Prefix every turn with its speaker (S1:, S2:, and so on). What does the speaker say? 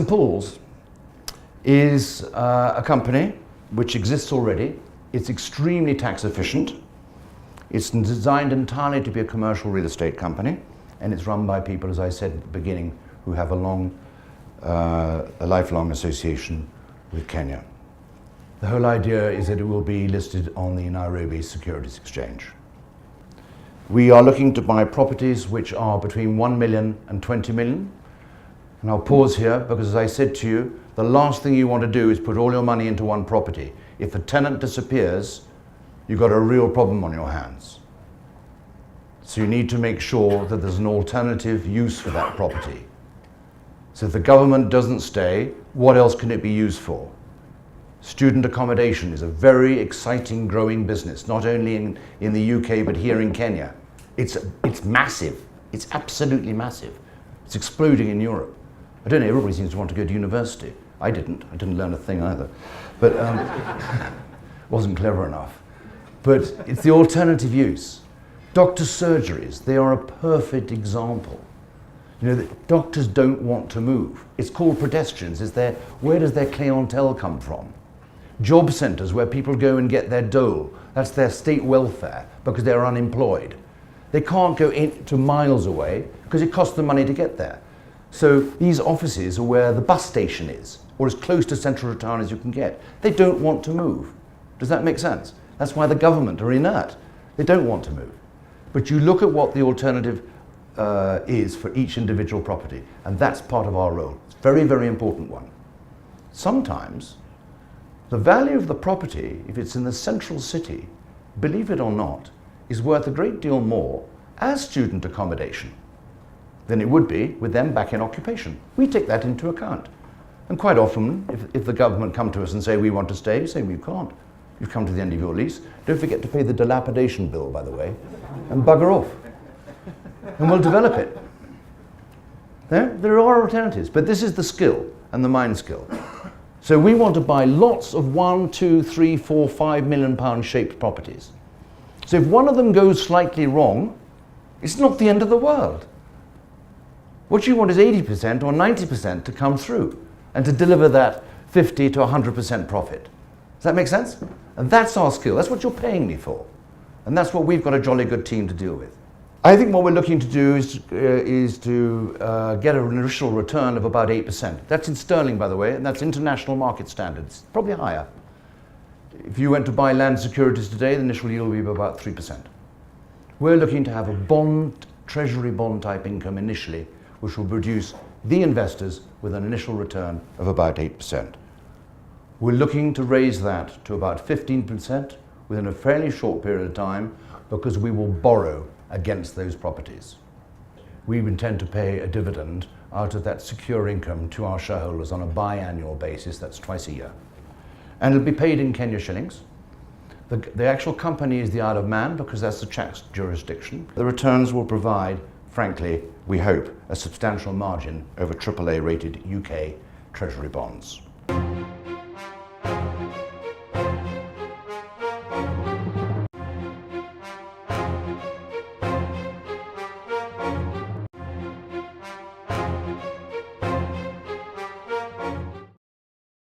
S1: St. Paul's is a company which exists already. It's extremely tax efficient. It's designed entirely to be a commercial real estate company, and it's run by people, as I said at the beginning, who have a lifelong association with Kenya. The whole idea is that it will be listed on the Nairobi Securities Exchange. We are looking to buy properties which are between 1 million and 20 million. And I'll pause here because, as I said to you, the last thing you want to do is put all your money into one property. If the tenant disappears, you've got a real problem on your hands. So you need to make sure that there's an alternative use for that property. So if the government doesn't stay, what else can it be used for? Student accommodation is a very exciting, growing business, not only in the UK, but here in Kenya. It's massive. It's absolutely massive. It's exploding in Europe. I don't know, everybody seems to want to go to university. I didn't learn a thing either. But wasn't clever enough. But it's the alternative use. Doctors' surgeries, they are a perfect example. You know, the doctors don't want to move. It's called pedestrians. Where does their clientele come from? Job centres where people go and get their dole. That's their state welfare because they're unemployed. They can't go to miles away because it costs them money to get there. So these offices are where the bus station is, or as close to central town as you can get. They don't want to move. Does that make sense? That's why the government are inert. They don't want to move. But you look at what the alternative is for each individual property, and that's part of our role. It's a very, very important one. Sometimes the value of the property, if it's in the central city, believe it or not, is worth a great deal more as student accommodation than it would be with them back in occupation. We take that into account. And quite often, if the government come to us and say, we want to stay, we say, we can't. You've come to the end of your lease. Don't forget to pay the dilapidation bill, by the way, and bugger off. And we'll develop it. There are alternatives, but this is the skill and the mind skill. So we want to buy lots of 1, 2, 3, 4, 5 million pound shaped properties. So if one of them goes slightly wrong, it's not the end of the world. What you want is 80% or 90% to come through and to deliver that 50 to 100% profit. Does that make sense? And that's our skill. That's what you're paying me for. And that's what we've got a jolly good team to deal with. I think what we're looking to do is to get an initial return of about 8%. That's in sterling, by the way, and that's international market standards, probably higher. If you went to buy land securities today, the initial yield will be about 3%. We're looking to have a bond, treasury bond type income initially, which will produce the investors with an initial return of about 8%. We're looking to raise that to about 15% within a fairly short period of time because we will borrow against those properties. We intend to pay a dividend out of that secure income to our shareholders on a biannual basis, that's twice a year. And it'll be paid in Kenya shillings. The actual company is the Isle of Man because that's the tax jurisdiction. The returns will provide, frankly, we hope, a substantial margin over AAA rated UK Treasury bonds.